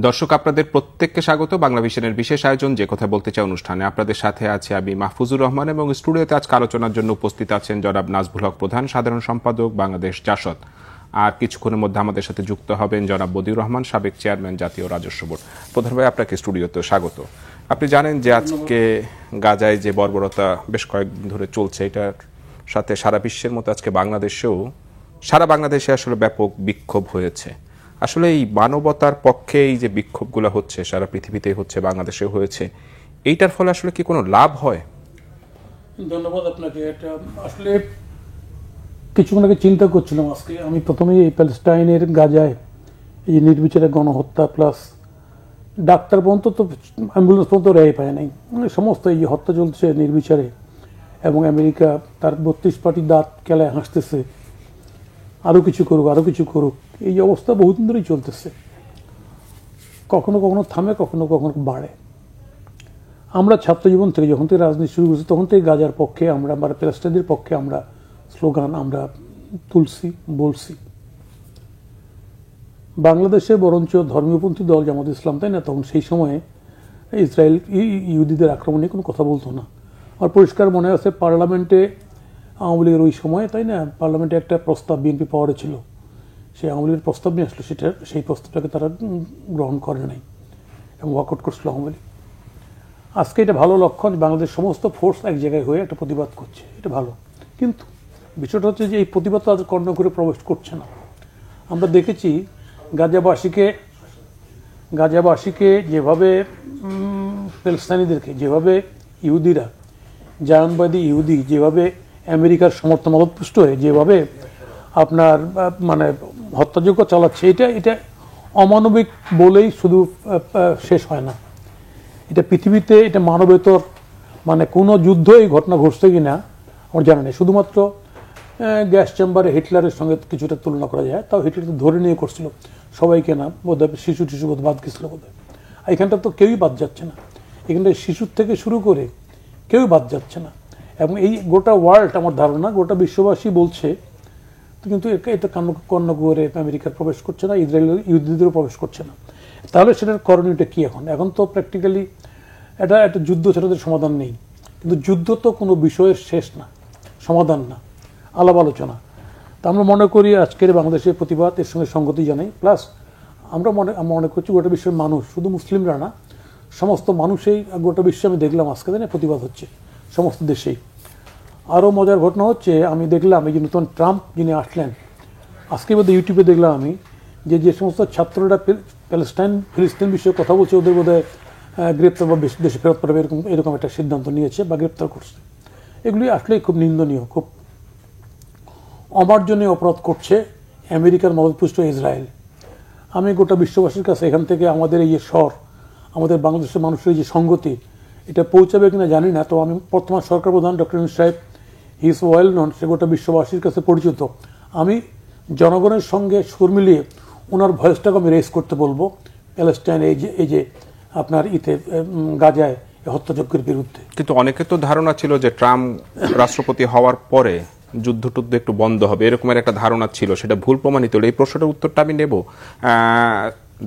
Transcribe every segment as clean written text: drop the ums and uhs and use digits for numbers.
দর্শক, আপনাদের প্রত্যেককে স্বাগত বাংলা ভিশনের বিশেষ আয়োজন যে কথা বলতে চাই অনুষ্ঠানে। আপনাদের সাথে আছে আমি মাহফুজুর রহমান এবং স্টুডিওতে আজকে আলোচনার জন্য উপস্থিত আছেন জনাব নাজবুল হক প্রধান, সাধারণ সম্পাদক, বাংলাদেশ জাসদ। আর কিছুক্ষণের মধ্যে আমাদের সাথে যুক্ত হবেন জনাব বদিউর রহমান, সাবেক চেয়ারম্যান জাতীয় রাজস্ব বোর্ড। প্রধান ভাই, আপনাকে স্টুডিওতে স্বাগত। আপনি জানেন যে আজকে গাজায় যে বর্বরতা বেশ কয়েকদিন ধরে চলছে, এটার সাথে সারা বিশ্বের মতো আজকে সারা বাংলাদেশে আসলে ব্যাপক বিক্ষোভ হয়েছে। আসলে এই মানবতার পক্ষে এই যে বিক্ষোভগুলো হচ্ছে, সারা পৃথিবীতেই হচ্ছে, বাংলাদেশেও হয়েছে, এইটার ফলে আসলে কি কোনো লাভ হয়? ধন্যবাদ আপনাকে। এটা আসলে কিছুক্ষণ আগে চিন্তা করছিলাম। আজকে আমি প্রথমেই এই প্যালেস্টাইনের গাজায় এই যে নির্বিচারে গণহত্যা প্লাস ডাক্তার পর্যন্ত তো অ্যাম্বুলেন্স পর্যন্ত রেহাই পায় নাই, সমস্ত এই যে হত্যা চলছে নির্বিচারে, এবং আমেরিকা তার 32 পার্টি দাঁত কেলায় হাসতেছে, আরও কিছু করুক। এই অবস্থা বহুদিন ধরেই চলতেছে, কখনো কখনো থামে, কখনো কখনো বাড়ে। আমরা ছাত্র জীবন থেকে যখন থেকে রাজনীতি শুরু করেছি তখন থেকে গাজার পক্ষে আমরা প্যালেস্টাইনের পক্ষে আমরা স্লোগান আমরা বলছি। বাংলাদেশে বরঞ্চ ধর্মীয়পন্থী দল জামাত ইসলাম, তাই না, তখন সেই সময়ে ইসরায়েল ইহুদিদের আক্রমণ নিয়ে কোনো কথা বলতো না। আর পরিষ্কার মনে আছে পার্লামেন্টে আওয়ামী লীগের ওই সময়, তাই না, পার্লামেন্টে একটা প্রস্তাব বিএনপি পাওয়ারে ছিল, সেই আওয়ামী লীগের প্রস্তাব নিয়ে আসলো, সেই প্রস্তাবটাকে তারা গ্রহণ করে নাই এবং ওয়াকআউট করছিল আওয়ামী লীগ। আজকে এটা ভালো লক্ষণ, বাংলাদেশ সমস্ত ফোর্স এক জায়গায় হয়ে একটা প্রতিবাদ করছে, এটা ভালো। কিন্তু বিষয়টা হচ্ছে যে এই প্রতিবাদ তাদের কর্ণ করে প্রবেশ করছে না। আমরা দেখেছি গাজাবাসীকে যেভাবে প্যালেস্তাইনিদেরকে যেভাবে ইহুদিরা, জায়নবাদী ইহুদি যেভাবে আমেরিকার সমর্থন মদতপুষ্ট হয়ে যেভাবে আপনার মানে হত্যাযজ্ঞ চালাচ্ছে, এটা অমানবিক বলেই শুধু শেষ হয় না। এটা পৃথিবীতে এটা মানবেতর মানে কোনো যুদ্ধ এই ঘটনা ঘটছে কিনা আমার জানা নেই। শুধুমাত্র গ্যাস চেম্বারে হিটলারের সঙ্গে কিছুটা তুলনা করা যায়, তাও হিটলার তো ধরে নিয়ে করছিল সবাইকে, না বোধহয় শিশু বোধ বাদ গেছিল বোধহয়। এখানটা তো কেউই বাদ যাচ্ছে না, এখানটা শিশুর থেকে শুরু করে কেউই বাদ যাচ্ছে না। এবং এই গোটা ওয়ার্ল্ড, আমার ধারণা গোটা বিশ্ববাসী বলছে, কিন্তু এটা কর্ণ করে আমেরিকার প্রবেশ করছে না, ইসরায়েলের ইহুদিদেরও প্রবেশ করছে না। তাহলে সেটার করণীয়টা কি? এখন তো প্র্যাকটিক্যালি এটা একটা যুদ্ধ, সেটাদের সমাধান নেই। কিন্তু যুদ্ধ তো কোনো বিষয়ের শেষ না, সমাধান না, আলাপ আলোচনা। তা আমরা মনে করি আজকের বাংলাদেশের প্রতিবাদ এর সঙ্গে সঙ্গতি জানাই। প্লাস আমরা মনে করছি গোটা বিশ্বের মানুষ, শুধু মুসলিমরা না, সমস্ত মানুষেই গোটা বিশ্বে আমি দেখলাম আজকে দিনে প্রতিবাদ হচ্ছে সমস্ত দেশেই। আরও মজার ঘটনা হচ্ছে, আমি দেখলাম এই যে নতুন ট্রাম্প যিনি আসলেন, আজকে বোধহয় ইউটিউবে দেখলাম আমি যে সমস্ত ছাত্ররা ফিলিস্তিন বিষয়ে কথা বলছে, ওদের বোধহয় গ্রেপ্তার বা দেশে ফেরত পাঠাবে এরকম একটা সিদ্ধান্ত নিয়েছে বা গ্রেপ্তার করছে। এগুলি আসলেই খুব নিন্দনীয়, খুব অমার্জনীয় অপরাধ করছে আমেরিকার মদতপুষ্ট ইসরায়েল। আমি গোটা বিশ্ববাসীর কাছে এখান থেকে আমাদের এই যে আমাদের বাংলাদেশের মানুষের যে সংগতি, এটা পৌঁছাবে কিনা জানি না। তো আমি বর্তমান সরকার প্রধান ডক্টর ইউনূস সাহেব, হি ইজ ওয়েল নন, সে গোটা বিশ্ববাসীর কাছে পরিচিত। আমি জনগণের সঙ্গে সুর মিলিয়ে ওনার ভয়েসটাকে আমি রেজ করতে বলবো প্যালেস্টাইন এই যে আপনার গাজায় হত্যাযজ্ঞের বিরুদ্ধে। কিন্তু অনেকের তো ধারণা ছিল যে ট্রাম্প রাষ্ট্রপতি হওয়ার পরে যুদ্ধ একটু বন্ধ হবে, এরকমের একটা ধারণা ছিল, সেটা ভুল প্রমাণিত হলো। এই প্রশ্নটার উত্তরটা আমি নেব।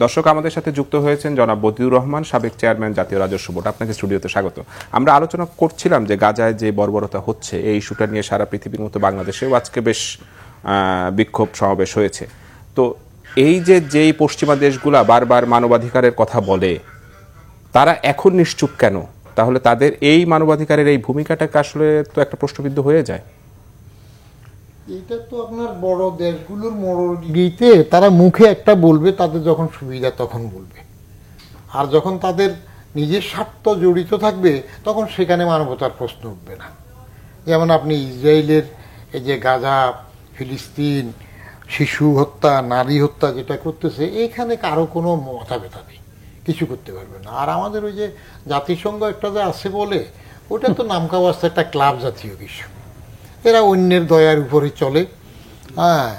দর্শক, আমাদের সাথে যুক্ত হয়েছেন জনাব বদিউর রহমান, সাবেক চেয়ারম্যান জাতীয় রাজস্ব বোর্ড। আপনাকে স্টুডিওতে স্বাগত। আমরা আলোচনা করছিলাম যে গাজায় যে বর্বরতা হচ্ছে, এই ইস্যুটা নিয়ে সারা পৃথিবীর মতো বাংলাদেশেও আজকে বেশ বিক্ষোভ সমাবেশ হয়েছে। তো এই যেই পশ্চিমা দেশগুলা বারবার মানবাধিকারের কথা বলে, তারা এখন নিশ্চুপ কেন? তাহলে তাদের এই মানবাধিকারের এই ভূমিকাটাকে আসলে তো একটা প্রশ্নবিদ্ধ হয়ে যায়। এটা তো আপনার বড় দেশগুলোর মোড়গিতে তারা মুখে একটা বলবে, তাদের যখন সুবিধা তখন বলবে, আর যখন তাদের নিজের স্বার্থ জড়িত থাকবে তখন সেখানে মানবতার প্রশ্ন উঠবে না। যেমন আপনি ইসরায়েলের এই যে গাজা, ফিলিস্তিন, শিশু হত্যা, নারী হত্যা যেটা করতেছে, এখানে কারো কোনো মাথা ব্যথা নেই, কিছু করতে পারবে না। আর আমাদের ওই যে জাতিসংঘ একটা যে আছে বলে, ওটা তো নামকাওয়াস্তে একটা ক্লাব জাতীয় কিছু, এরা অন্যের দয়ার উপরে চলে। হ্যাঁ,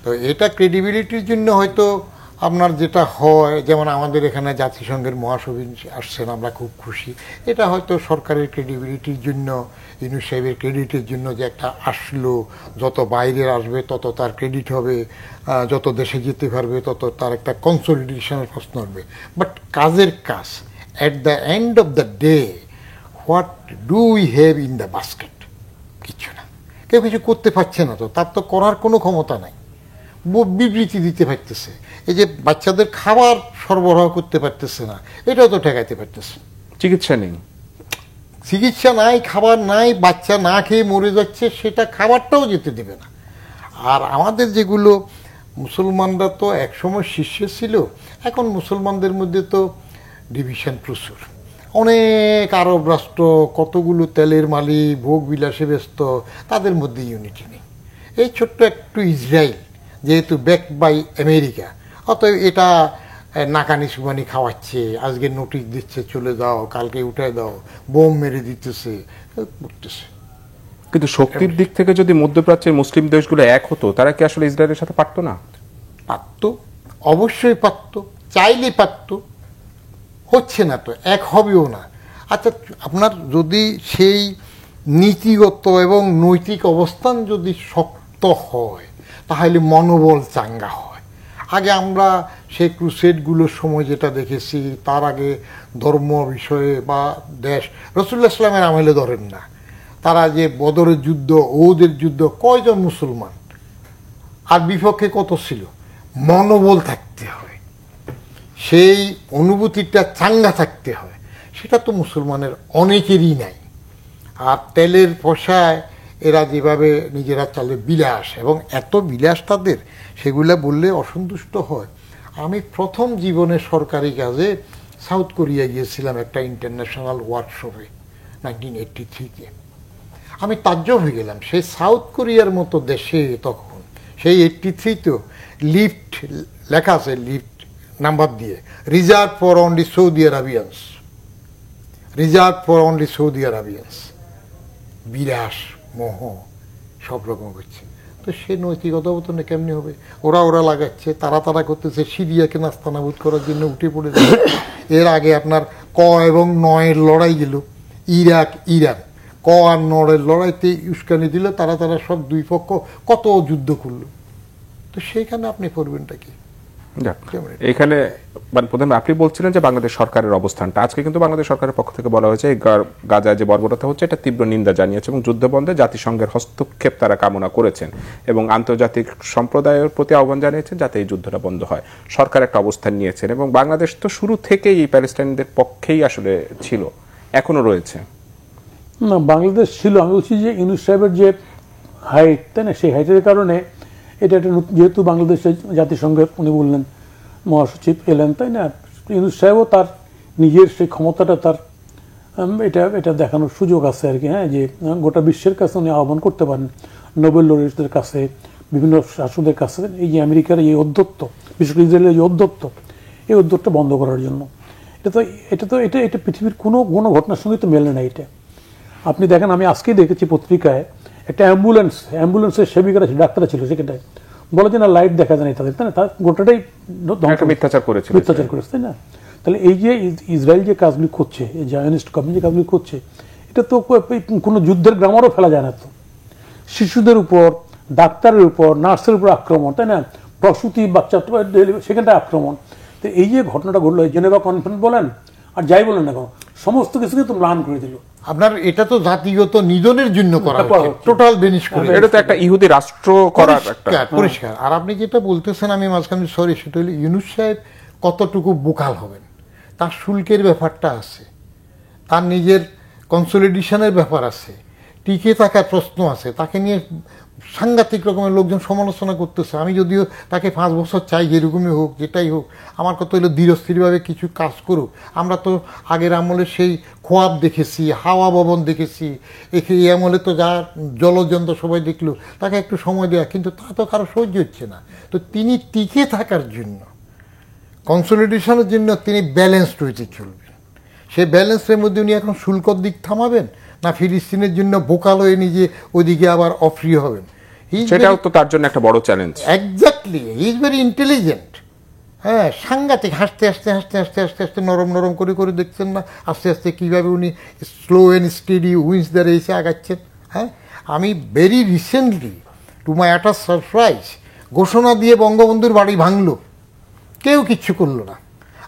তো এটা ক্রেডিবিলিটির জন্য হয়তো আপনার যেটা হয়, যেমন আমাদের এখানে জাতিসংঘের মহাসচিব আসছেন, আমরা খুব খুশি। এটা হয়তো সরকারের ক্রেডিবিলিটির জন্য, ইউনূস সাহেবের ক্রেডিটের জন্য যে একটা আসলো, যত বাইরের আসবে তত তার ক্রেডিট হবে, যত দেশে যেতে পারবে তত তার একটা কনসলিডেশনের প্রশ্ন হবে। বাট কাজের কাজ, at the end of the day what do we have in the basket? কিছু না। কেউ কিছু করতে পারছে না, তো তার তো করার কোনো ক্ষমতা নাই, বিবৃতি দিতে পারতেছে। এই যে বাচ্চাদের খাবার সরবরাহ করতে পারতেছে না, এটাও তো ঠেকাইতে পারতেছে। চিকিৎসা নেই, চিকিৎসা নাই, খাবার নাই, বাচ্চা না খেয়ে মরে যাচ্ছে, সেটা খাবারটাও যেতে দেবে না। আর আমাদের যেগুলো মুসলমানরা তো একসময় শীর্ষে ছিল, এখন মুসলমানদের মধ্যে তো ডিভিশন প্রচুর। অনেক আরব রাষ্ট্র, কতগুলো তেলের মালিক, ভোগ বিলাসে ব্যস্ত, তাদের মধ্যে ইউনিটি নেই। এই ছোট্ট একটু ইসরায়েল যেহেতু ব্যাকড বাই আমেরিকা, অতএব এটা নাকানি সুবানি খাওয়াচ্ছে, আজকে নোটিশ দিচ্ছে চলে যাও, কালকে উঠায় দাও, বোম মেরে দিতেছে, করতেছে। কিন্তু শক্তির দিক থেকে যদি মধ্যপ্রাচ্যের মুসলিম দেশগুলো এক হতো, তারা কি আসলে ইসরায়েলের সাথে পারতো না? পারত, অবশ্যই পারত, চাইলে পারত, হচ্ছে না তো, এক হবেও না। আচ্ছা, আপনার যদি সেই নীতিগত এবং নৈতিক অবস্থান যদি শক্ত হয়, তাহলে মনোবল চাঙ্গা হয়। আগে আমরা সেই ক্রুসেডগুলোর সময় যেটা দেখেছি, তার আগে ধর্ম বিষয়ে বা দেশ, রাসূলুল্লাহ ইসলামের আমলে ধরেন না, তারা যে বদরের যুদ্ধ, ওদের যুদ্ধ, কয়জন মুসলমান আর বিপক্ষে কত ছিল? মনোবল থাকতে হয়, সেই অনুভূতিটা চাঙ্গা থাকতে হয়। সেটা তো মুসলমানের অনেকেরই নাই। আর তেলের পয়সায় এরা যেভাবে নিজেরা চলে, বিলাস, এবং এত বিলাস তাদের, সেগুলা বললে অসন্তুষ্ট হয়। আমি প্রথম জীবনে সরকারি কাজে সাউথ কোরিয়া গিয়েছিলাম একটা ইন্টারন্যাশনাল ওয়ার্কশপে 1983-তে। আমি তাজ্জব হয়ে গেলাম, সেই সাউথ কোরিয়ার মতো দেশে তখন, সেই 83-তেও লিফট লেখা আছে, লিফট নাম্বার দিয়ে, reserve for only Saudi Arabians, reserve for only Saudi Arabians. বিলাস, মোহ, সব রকম হচ্ছে। তো সে নৈতিকতা অবতনে কেমনি হবে? ওরা লাগাচ্ছে, তারা করতেছে, সিরিয়াকে নাস্তানাবুদ করার জন্য উঠে পড়ে যাবে। এর আগে আপনার ক এবং নয়ের লড়াই গেল, ইরাক ইরান, ক আর নয়ের লড়াইতে উস্কানি দিল, তারা সব দুই পক্ষ কত যুদ্ধ করলো। তো সেইখানে আপনি করবেনটা কি? এখানে প্রধান, আপনি বলছিলেন যে বাংলাদেশ সরকারের অবস্থানটা, আজকে কিন্তু বাংলাদেশ সরকারের পক্ষ থেকে বলা হয়েছে গাজায় যে বর্বরতা হচ্ছে এটা তীব্র নিন্দা জানিয়েছে এবং যুদ্ধবন্ধে জাতিসংঘের হস্তক্ষেপ তারা কামনা করেছেন এবং আন্তর্জাতিক সম্প্রদায়ের প্রতি আহ্বান জানিয়েছেন যাতে এই যুদ্ধটা বন্ধ হয়। সরকার একটা অবস্থান নিয়েছেন এবং বাংলাদেশ তো শুরু থেকেই এই প্যালেস্টাইনদের পক্ষেই আসলে ছিল, এখনো রয়েছে। না, বাংলাদেশ ছিল, আমি বলছি যে ইউনূস সাহেবের যে হাইট, তাই না, সেই হাইটের কারণে এটা একটা, যেহেতু বাংলাদেশের জাতিসংঘের উনি বললেন মহাসচিব এলেন, তাই না, ইউনূস সাহেবও তার নিজের সেই ক্ষমতাটা তার এটা দেখানোর সুযোগ আছে আর কি। হ্যাঁ, যে গোটা বিশ্বের কাছে উনি আহ্বান করতে পারেন, নোবেল লরেটদের কাছে, বিভিন্ন শাসকদের কাছে, এই যে আমেরিকার এই অধ্যত্ব, বিশেষ করে ইসরায়েলের যে অধ্যত্ব, এই অধ্যত্বটা বন্ধ করার জন্য। এটা পৃথিবীর কোনো ঘটনার সঙ্গে তো মেলে না। এটা আপনি দেখেন, আমি আজকেই দেখেছি পত্রিকায় একটা অ্যাম্বুলেন্সের সেবিকারা, ডাক্তার ছিল সেখানটায়, বলে যে না, লাইট দেখা যায় না তাদের, তাই না, তার গোটাটাই মিথ্যাচার করেছে, তাই না। তাহলে এই যে ইসরায়েল যে কাজগুলি করছে, এই জায়নিস্ট কমিউনি যে কাজগুলি করছে, এটা তো কোনো যুদ্ধের গ্রামারও ফেলা যায় না। তো শিশুদের উপর, ডাক্তারের উপর, নার্সের উপর আক্রমণ, তাই না, প্রসূতি, বাচ্চা সেখানটায় আক্রমণ। তো এই যে ঘটনাটা ঘটলো, জেনেভা কনফারেন্স বলেন আর যাই বলেন না কেন, সমস্ত কিছুকে তো ম্লান করে দিল। আপনার এটা তো জাতিগত নিধনের জন্য করা হচ্ছে, টোটাল বেনিশ করে। এটা তো একটা ইহুদি রাষ্ট্র করার একটা পরিষ্কার। আর আপনি যেটা বলতেছেন, আমি মাঝখানে সরি, সেটা হলো ইউনূস সাহেব কতটুকু বোকাল হবেন। তার শুল্কের ব্যাপারটা আছে, তার নিজের কনসলিডেশনের ব্যাপার আছে, টিকে থাকার প্রশ্ন আছে, তাকে নিয়ে সাংঘাতিক রকমের লোকজন সমালোচনা করতেছে। আমি যদিও তাকে 5 বছর চাই, যেরকমই হোক, যেটাই হোক, আমার কত হলো ধীরস্থিরভাবে কিছু কাজ করুক। আমরা তো আগের আমলে সেই খোয়াব দেখেছি, হাওয়া ভবন দেখেছি, এই আমলে তো যা জলযন্ত্র সবাই দেখলো, তাকে একটু সময় দেওয়া, কিন্তু তা তো কারো সহ্য হচ্ছে না। তো তিনি টিকে থাকার জন্য, কনসলিডেশনের জন্য তিনি ব্যালেন্সড ওয়েতে চলবেন। সেই ব্যালেন্সের মধ্যে উনি এখন শুল্কর দিক থামাবেন, না ফিলিস্তিনের জন্য বোকাল হয়ে নিজে ওদিকে আবার অপ্রিয় হবেন? সেটাও তো তার জন্য একটা বড় challenge. Exactly, he is very intelligent, হ্যাঁ, সাংঘাতিক, হাসতে হাসতে হাসতে হাসতে হাসতে হাসতে নরম নরম করে করে দেখছেন না আস্তে আস্তে কীভাবে উনি স্লো অ্যান্ড স্টেডি উইন্স দ্বারা এসে আগাচ্ছেন। হ্যাঁ, আমি very recently to my utter surprise ঘোষণা দিয়ে বঙ্গবন্ধুর বাড়ি ভাঙলো, কেউ কিচ্ছু করলো না।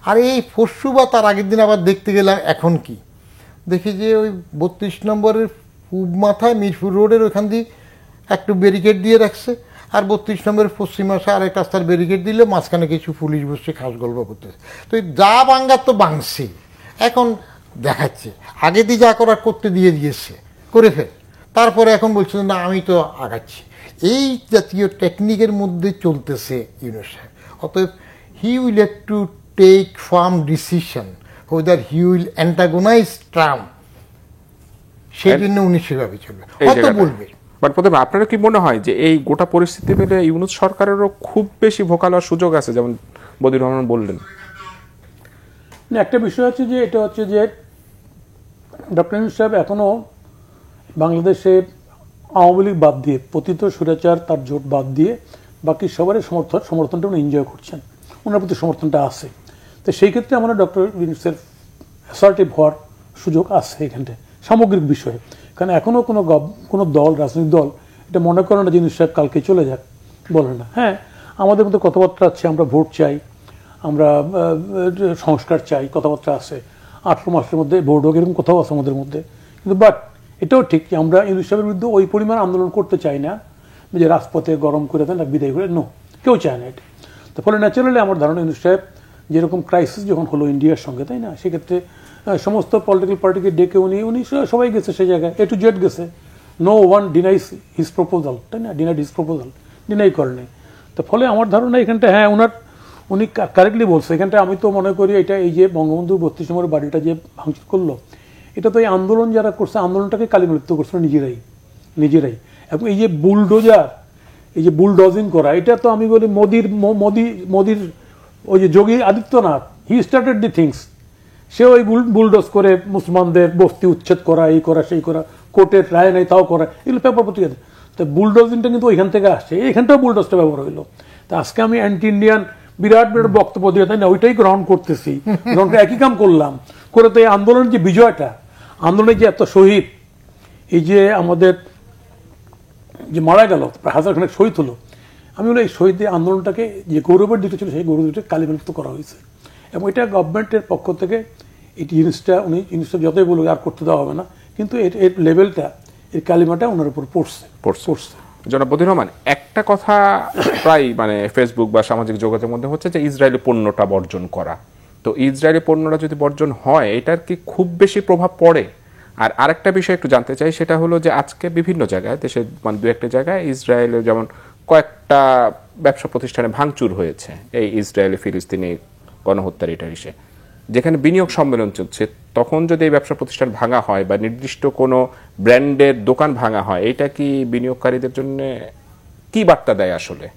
আর এই পরশু বা তার আগের দিন আবার দেখতে গেলাম, এখন কি দেখি যে ওই 32 নম্বরের পূব মাথায় মিরপুর রোডের ওইখান দিয়ে একটু ব্যারিকেড দিয়ে রাখছে, আর 32 নম্বরের পশ্চিম মাসে আরেক রাস্তার ব্যারিকেড দিলে মাঝখানে কিছু পুলিশ বসে খাস গল্প করতেছে। তো যা বাঙ্গার তো বাংছে, এখন দেখাচ্ছে আগে দিয়ে যা করার করতে দিয়েছে করে ফেল, তারপরে এখন বলছে না আমি তো আগাচ্ছি। এই জাতীয় টেকনিকের মধ্যে চলতেছে ইউনূস সাহেব। অতএব he will have to take firm decision whether he will antagonize Trump, সেই জন্য উনি সেভাবে চলবে, হয়তো বলবে। বাট প্রথমে আপনার কি মনে হয় যে এই গোটা পরিস্থিতি পেলে ইউনূস সরকারেরও খুব বেশি ভোকাল হওয়ার সুযোগ আছে, যেমন বদিউর রহমান বললেন? না, একটা বিষয় হচ্ছে যে এটা হচ্ছে যে ডক্টর ইউনূস সাহেব এখনো বাংলাদেশে আওয়ামী লীগ বাদ দিয়ে, পতিত স্বৈরাচার তার জোট বাদ দিয়ে বাকি সবারই সমর্থনটা উনি এনজয় করছেন, ওনার প্রতি সমর্থনটা আছে। তো সেই ক্ষেত্রে আমরা ডক্টর ইউনূসের অ্যাসার্টিভ হওয়ার সুযোগ আছে এখানটায় সামগ্রিক বিষয়ে। কারণ এখনো কোনো দল, রাজনৈতিক দল এটা মনে করে না যে ইউনূস সাহেব কালকে চলে যাক, বলে না। হ্যাঁ, আমাদের মধ্যে কথাবার্তা আছে, আমরা ভোট চাই, আমরা সংস্কার চাই, কথাবার্তা আছে, 18 মাসের মধ্যে ভোট হোক, এরকম কথাও আছে আমাদের মধ্যে। কিন্তু বাট এটাও ঠিক যে আমরা ইউনূস সাহেবের বিরুদ্ধে ওই পরিমাণ আন্দোলন করতে চাই না যে রাজপথে গরম করে দেন, বিদায় করে, নো, কেউ চায় না এটা। তো ফলে ন্যাচারালি আমার ধারণা ইউনূস সাহেব যেরকম ক্রাইসিস যখন হলো ইন্ডিয়ার সঙ্গে, তাই না, সেক্ষেত্রে সমস্ত পলিটিক্যাল পার্টিকে ডেকে উনি সবাই গেছে সেই জায়গায়, এ টু জেড গেছে, নো ওয়ান ডিনাইস হিজ প্রপোজাল, তাই না, ডিনাইড হিজ প্রপোজাল, ডিনাই করেনি। তো ফলে আমার ধারণা এখানটা, হ্যাঁ, উনি কারেক্টলি বলছে এখানটা। আমি তো মনে করি এটা এই যে বঙ্গবন্ধু 32 নম্বর বাড়িটা যে ভাঙচুর করলো, এটা তো এই আন্দোলন যারা করছে আন্দোলনটাকে কালিমালিপ্ত করছিল নিজেরাই। এবং এই যে বুলডোজার, এই যে বুলডোজিং করা, এটা তো আমি বলি মোদির ওই যে Yogi Adityanath, he started the things. সে ওই বুলডোজ করে মুসলমানদের বস্তি উচ্ছেদ করা, এই করা সেই করা, কোর্টের রায় নাই তাও করা, এগুলো পেপার পত্রিকাতে। তো বুলডোজিংটা কিন্তু ওইখান থেকে আসছে, এইখানটাও বুলডোজটা ব্যবহার হইলো। তা আজকে আমি অ্যান্টি ইন্ডিয়ান বিরাট বক্তব্য দিয়ে, তাই না, ওইটাই গ্রহণ করতেছি, একই কাম করলাম করে। তো এই আন্দোলনের যে বিজয়টা, আন্দোলনের যে এত শহীদ, এই যে আমাদের যে মারা গেল প্রায় 1000 খানেক শহীদ হলো, আমি বলি এই শহীদদের আন্দোলনটাকে যে গৌরবের দিকটা ছিল সেই গৌরবটা কালিমালিপ্ত করা হয়েছে। এবং এটা গভর্নমেন্টের পক্ষ থেকে এই জিনিসটা যতই বলুক আর করতে দেওয়া হবে না, কিন্তু এর লেভেলটা, এর কালিমাটা ওনার উপর পড়ছে। জনাব বদিউর রহমান, একটা কথা প্রায় মানে ফেসবুক বা সামাজিক যোগাযোগের মধ্যে হচ্ছে যে ইসরায়েলি পণ্যটা বর্জন করা। তো ইসরায়েলি পণ্যটা যদি বর্জন হয়, এটার কি খুব বেশি প্রভাব পড়ে? আর আরেকটা বিষয় একটু জানতে চাই, সেটা হলো যে আজকে বিভিন্ন জায়গায়, দেশের মানে 2-1টা জায়গায় ইসরায়েলের যেমন কয়েকটা ব্যবসা প্রতিষ্ঠানে ভাঙচুর হয়েছে এই ইসরায়েলি ফিলিস্তিনি গণহত্যার ইসে, যেখানে বিনিয়োগ সম্মেলন চলছে। তখন যদি এই ব্যবসা প্রতিষ্ঠান ভাঙা হয় বা নির্দিষ্ট কোনো ব্র্যান্ডের দোকান ভাঙা হয়, এটা কি বিনিয়োগকারীদের জন্য কি বার্তা দেয় আসলে?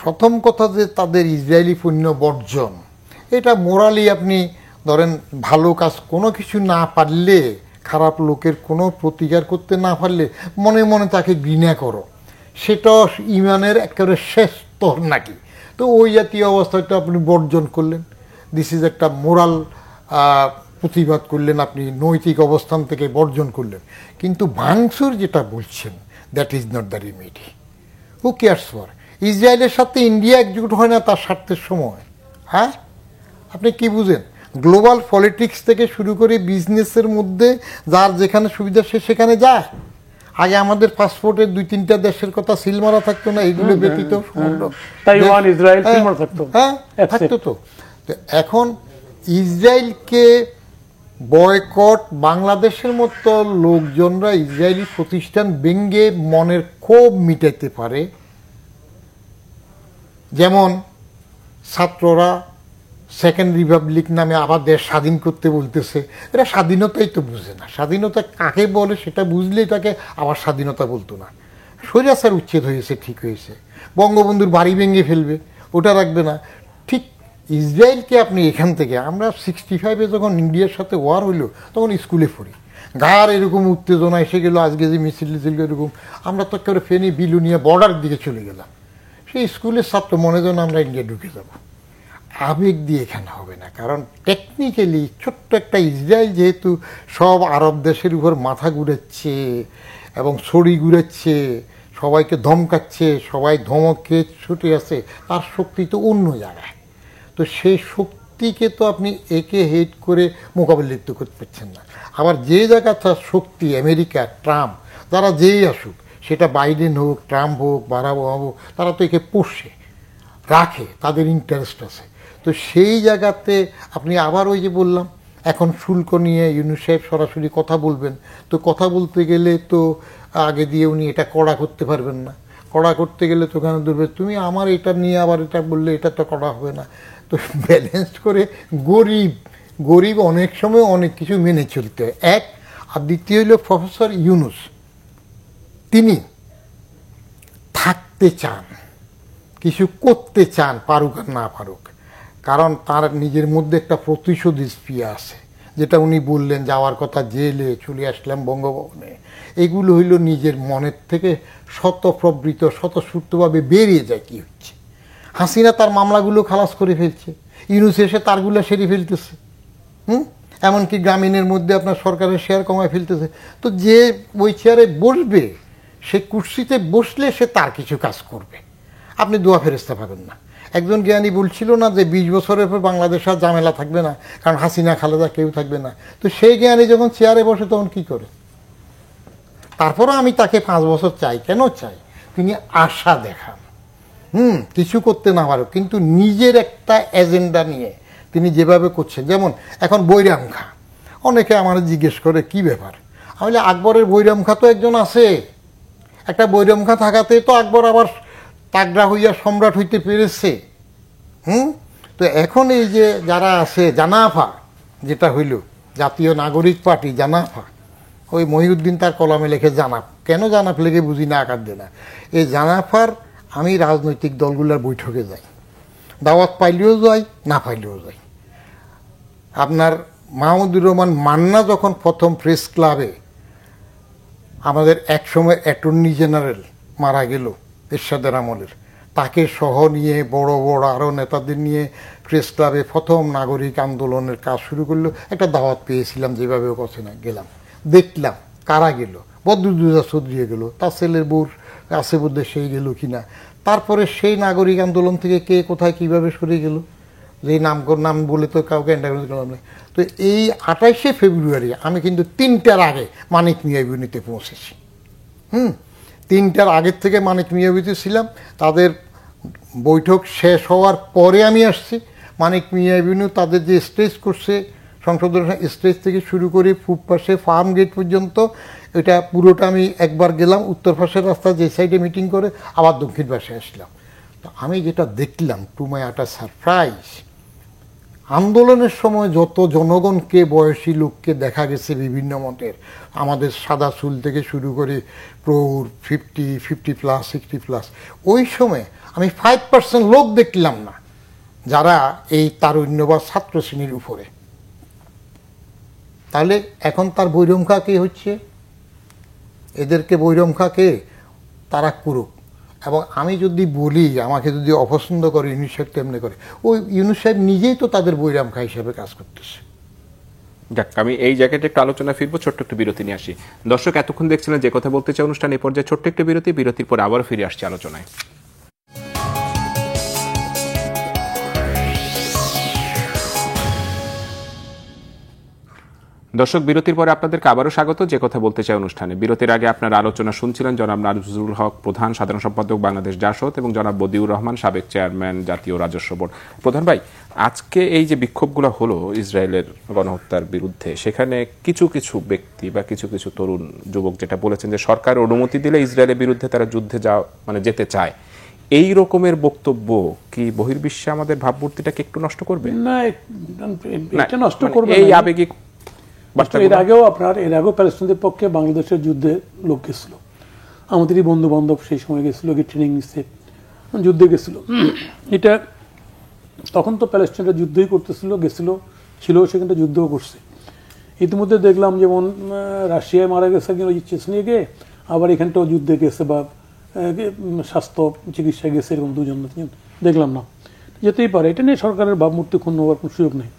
প্রথম কথা যে তাদের ইসরায়েলি পণ্য বর্জন, এটা মোরালি আপনি ধরেন ভালো কাজ কোনো কিছু না পারলে, খারাপ লোকের কোনো প্রতিকার করতে না পারলে মনে মনে তাকে ঘৃণা করো, সেটা ইমানের একেবারে শেষ স্তর নাকি। তো ওই জাতীয় অবস্থাটা আপনি বর্জন করলেন, দিস ইজ একটা মোরাল প্রতিবাদ করলেন, আপনি নৈতিক অবস্থান থেকে বর্জন করলেন। কিন্তু ভাঙচুর যেটা বলছেন, that is not the remedy. Who cares for? ইসরায়েলের সাথে ইন্ডিয়া একজুট হয় না তার স্বার্থের সময়? হ্যাঁ, আপনি কি বুঝেন? গ্লোবাল পলিটিক্স থেকে শুরু করে বিজনেসের মধ্যে যার যেখানে সুবিধা সে সেখানে যায়। আগে আমাদের পাসপোর্টের 2-3টা দেশের কথা সিল মারা থাকতো না, এগুলো ব্যতীত তাইওয়ান, ইসরায়েল সিল মারা থাকতো। হ্যাঁ, থাকতো তো। এখন ইসরায়েলকে বয়কট, বাংলাদেশের মতো লোকজনরা ইসরায়েলি প্রতিষ্ঠান ভেঙে মনের ক্ষোভ মিটাইতে পারে। যেমন ছাত্ররা সেকেন্ড রিপাবলিক নামে আবার দেশ স্বাধীন করতে বলতেছে, এরা স্বাধীনতাই তো বুঝে না। স্বাধীনতা কাকে বলে সেটা বুঝলেই তাকে আবার স্বাধীনতা বলতো না। স্বৈরাচার উচ্ছেদ হয়েছে, ঠিক হয়েছে, বঙ্গবন্ধুর বাড়ি ভেঙে ফেলবে, ওটা রাখবে না। ঠিক ইসরায়েলকে আপনি এখান থেকে, আমরা 65-এ যখন ইন্ডিয়ার সাথে ওয়ার হইলো তখন স্কুলে পড়ি, গার এরকম উত্তেজনা এসে গেল, আজকে যে মিছিল এরকম, আমরা তো একেবারে ফেনী বিলুনিয়া বর্ডার দিকে চলে গেলাম। সেই স্কুলের ছাত্র মনে যেন আমরা ইন্ডিয়া ঢুকে যাব। আবেগ দিয়ে এখানে হবে না, কারণ টেকনিক্যালি ছোট্ট একটা ইসরায়েল যেহেতু সব আরব দেশের উপর মাথা ঘুরেচ্ছে এবং ছড়ি ঘুরেচ্ছে, সবাইকে ধমকাচ্ছে, সবাই ধমক খেয়ে ছুটে আছে, তার শক্তি তো অন্য জায়গায়। তো সেই শক্তিকে তো আপনি একে হেড করে মোকাবিলা করতে পারছেন না। আবার যে জায়গায় তার শক্তি, আমেরিকা, ট্রাম্প, যারা যেই আসুক, সেটা বাইডেন হোক, ট্রাম্প হোক, বারাক হোক, তারা তো একে পোষে রাখে, তাদের ইন্টারেস্ট আছে। তো সেই জায়গাতে আপনি আবার ওই যে বললাম, এখন শুল্ক নিয়ে ইউনূস সাহেব সরাসরি কথা বলবেন, তো কথা বলতে গেলে তো আগে দিয়ে উনি এটা কড়া করতে পারবেন না। কড়া করতে গেলে তো ওখানে ধরবে, তুমি আমার এটা নিয়ে আবার এটা বললে এটা তো কড়া হবে না। তো ব্যালেন্স করে গরিব অনেক সময় অনেক কিছু মেনে চলতে হয়, এক। আর দ্বিতীয় হলো প্রফেসর ইউনূস, তিনি থাকতে চান, কিছু করতে চান, পারুক আর না পারুক, কারণ তার নিজের মধ্যে একটা প্রতিশোধ স্পৃহা আছে, যেটা উনি বললেন যাওয়ার কথা, জেলে চলে আসলাম বঙ্গভবনে, এগুলো হইল নিজের মনের থেকে স্বতঃপ্রবৃত স্বতঃস্ফূর্তভাবে বেরিয়ে যায় কি হচ্ছে। হাসিনা তার মামলাগুলো খালাস করে ফেলছে, ইউনূস এসে তারগুলো সেরে ফেলতেছে, এমনকি গ্রামীণের মধ্যে আপনার সরকারের শেয়ার কমায় ফেলতেছে। তো যে ওই চেয়ারে বসবে, সে কুর্সিতে বসলে সে তার কিছু কাজ করবে, আপনি দোয়া ফেরেস্তা পাবেন না। একজন জ্ঞানী বলছিল না যে 20 বছরের পর বাংলাদেশ আর ঝামেলা থাকবে না, কারণ হাসিনা খালেদা কেউ থাকবে না। তো সেই জ্ঞানী যখন চেয়ারে বসে তখন কি করে? তারপরও আমি তাকে 5 বছর চাই। কেন চাই? তিনি আশা দেখান, কিছু করতে না পারো, কিন্তু নিজের একটা এজেন্ডা নিয়ে তিনি যেভাবে করছেন। যেমন এখন বৈরাম খাঁ, অনেকে আমার জিজ্ঞেস করে কি ব্যাপার, আমি বলি আকবরের বৈরাম খাঁ তো একজন আছে, একটা বৈরাম খাঁ থাকাতে তো আকবর আবার তাগড়া হইয়া সম্রাট হইতে পেরেছে। তো এখন এই যে যারা আছে জানাফা, যেটা হইল জাতীয় নাগরিক পার্টি জানাফা, ওই মহিউদ্দিন তার কলামে লেখে জানাফ, কেন জানাফ লেগে বুঝি না, আকার দেয় না। এই জানাফার আমি রাজনৈতিক দলগুলোর বৈঠকে যাই, দাওয়াত পাইলেও যাই, না পাইলেও যাই। আপনার মাহমুদুর রহমান মান্না যখন প্রথম প্রেস ক্লাবে, আমাদের একসময় অ্যাটর্নি জেনারেল মারা গেল এরশাদের আমলের, তাকে সহ নিয়ে বড় বড় আরও নেতাদের নিয়ে প্রেস ক্লাবে প্রথম নাগরিক আন্দোলনের কাজ শুরু করলো। একটা দাওয়াত পেয়েছিলাম, যেভাবে কথা না গেলাম, দেখলাম কারা গেল, বদরুদ্দোজা চৌধুরী গেল, তার ছেলের বউর আছে বোধ সেই গেল কিনা। তারপরে সেই নাগরিক আন্দোলন থেকে কে কোথায় কিভাবে সরে গেল, যে নাম বলে তো কাউকে এন্টারভিউ করলাম না। তো এই 28শে ফেব্রুয়ারি আমি কিন্তু 3টার আগে মানিক মিয়া এভিনিউতে পৌঁছেছি। 3টার আগের থেকে মানিক মিয়া এভিনিউতে ছিলাম, তাদের বৈঠক শেষ হওয়ার পরে আমি আসছি। মানিক মিয়া এভিনিউ তাদের যে স্টেজ করছে, সংসদের স্টেজ থেকে শুরু করে পূব পাশে ফার্ম গেট পর্যন্ত, এটা পুরোটা আমি একবার গেলাম, উত্তর পাশের রাস্তা যে সাইডে মিটিং করে আবার দক্ষিণ পাশে আসলাম। তো আমি যেটা দেখলাম, টু মাই আটার সারপ্রাইজ, আন্দোলনের সময় যত জনগণকে, বয়সী লোককে দেখা গেছে বিভিন্ন মতের, আমাদের সাদা চুল থেকে শুরু করে প্রৌঢ় 50+ 60+, ওই সময় আমি 5% লোক দেখলাম না যারা এই তারুণ্য বা ছাত্র শ্রেণীর উপরে। তাহলে এখন তার বৈরমখা কে হচ্ছে? এদেরকে বৈরমখা কে? তারা করুক। এবং আমি যদি বলি, আমাকে যদি অপছন্দ করে ইউনূস সাহেব তেমনি করে, ওই ইউনূস সাহেব নিজেই তো তাদের বৈরামখা হিসাবে কাজ করতেছে। যাক, আমি এই জায়গাটা একটু আলোচনা ফিরবো, ছোট্ট একটু বিরতি নিয়ে আসি। দর্শক এতক্ষণ দেখছিলেন যে কথা বলতে চাই অনুষ্ঠান, এই পর্যায়ে ছোট্ট একটু বিরতি, বিরতির পর আবারও ফিরে আসছি আলোচনায়। দর্শক, বিরতির পরে আপনাদেরকে আবারও স্বাগত যে কথা বলতে চাই অনুষ্ঠানে। বিরতির আগে আপনারা আলোচনা শুনছিলেন জনাব নাজমুল হক প্রধান, সাধারণ সম্পাদক বাংলাদেশ জাসদ, এবং জনাব বদিউর রহমান, সাবেক চেয়ারম্যান জাতীয় রাজস্ব বোর্ড। প্রধান ভাই, আজকে এই যে বিক্ষোভগুলো হলো ইসরায়েলের গণহত্যার বিরুদ্ধে, সেখানে কিছু কিছু ব্যক্তি বা কিছু কিছু তরুণ যুবক যেটা বলেছেন যে সরকার অনুমতি দিলে ইসরায়েলের বিরুদ্ধে তারা যুদ্ধে যেতে চায়, এই রকমের বক্তব্য কি বহির্বিশ্বে আমাদের ভাবমূর্তিটাকে একটু নষ্ট করবে? না, এটা নষ্ট করবে এই আবেগিক। এর আগেও প্যালেস্টাইনদের পক্ষে বাংলাদেশের যুদ্ধে লোক গেছিল, আমাদেরই বন্ধু বান্ধব সেই সময় গেছিল, ট্রেনিং নিচ্ছে, যুদ্ধে গেছিল। এটা তখন তো প্যালেস্টাইনরা যুদ্ধই করতেছিল, ছিল সেখানটা যুদ্ধও করছে। ইতিমধ্যে দেখলাম যেমন রাশিয়ায় মারা গেছে একজন চেচনিয়ে গিয়ে, আবার এখানটাও যুদ্ধে গেছে বা স্বাস্থ্য চিকিৎসায় গেছে, এরকম 2-3জন দেখলাম না। যেতেই পারে, এটা নিয়ে সরকারের ভাবমূর্তি ক্ষুণ্ণ হওয়ার কোনো সুযোগ নেই।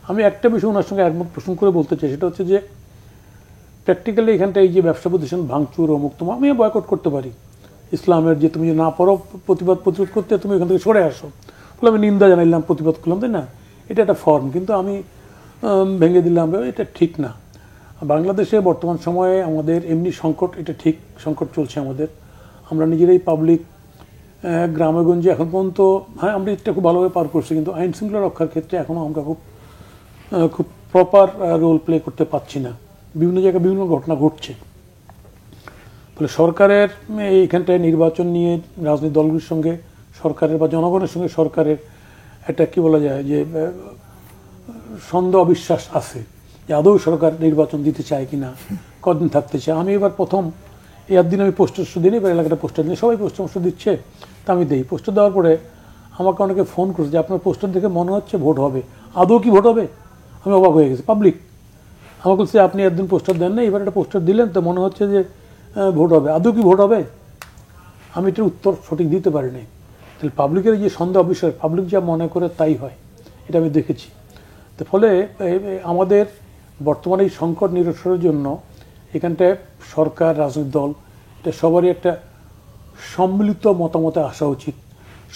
আমি একটা বিষয় ওনার সঙ্গে একমত পোষণ করে বলতে চাই, সেটা হচ্ছে যে প্র্যাকটিক্যালি এখানটা এই যে ব্যবসা প্রতিষ্ঠান ভাঙচুর ও মুক্ত, আমি বয়কট করতে পারি ইসলামের, যে তুমি যে না পারো প্রতিরোধ করতে, তুমি এখান থেকে সরে আসো বলে আমি নিন্দা জানাইলাম, প্রতিবাদ করলাম, তাই না? এটা একটা ফর্ম, কিন্তু আমি ভেঙে দিলাম, এটা ঠিক না। বাংলাদেশে বর্তমান সময়ে আমাদের এমনি সংকট, এটা ঠিক সংকট চলছে আমাদের, আমরা নিজেরাই পাবলিক গ্রামেগঞ্জে এখন পর্যন্ত, হ্যাঁ আমরা এটা খুব ভালোভাবে পার করছি, কিন্তু আইন শৃঙ্খলা রক্ষার ক্ষেত্রে এখনও আমরা খুব প্রপার রোল প্লে করতে পারছি না। বিভিন্ন জায়গায় বিভিন্ন ঘটনা ঘটছে। ফলে সরকারের এইখানটায় নির্বাচন নিয়ে রাজনৈতিক দলগুলির সঙ্গে সরকারের বা জনগণের সঙ্গে সরকারের একটা কি বলা যায় যে সন্দেহ অবিশ্বাস আছে যে আদৌ সরকার নির্বাচন দিতে চায় কিনা, কদিন থাকতে চায়। আমি এবার প্রথম এই একদিন আমি পোস্টার দিই, এবার এলাকাটা পোস্টার দিই, সবাই পোস্টার দিচ্ছে, তা আমি দিই। পোস্টার দেওয়ার পরে আমাকে অনেকে ফোন করছে যে আপনার পোস্টার দেখে মনে হচ্ছে ভোট হবে, আদৌ কি ভোট হবে? আমি অবাক হয়ে গেছি। পাবলিক আমাকে বলছে আপনি একদিন পোস্টার দেন না, এবার একটা পোস্টার দিলেন তো মনে হচ্ছে যে ভোট হবে, আদৌ কি ভোট হবে? আমি এটার উত্তর সঠিক দিতে পারিনি। তাহলে পাবলিকের যে সন্দেহ অবিশ্বাস, পাবলিক যা মনে করে তাই হয়, এটা আমি দেখেছি। তো ফলে আমাদের বর্তমানে এই সংকট নিরসনের জন্য এখানটায় সরকার, রাজনৈতিক দল, এটা সবারই একটা সম্মিলিত মতামতে আসা উচিত।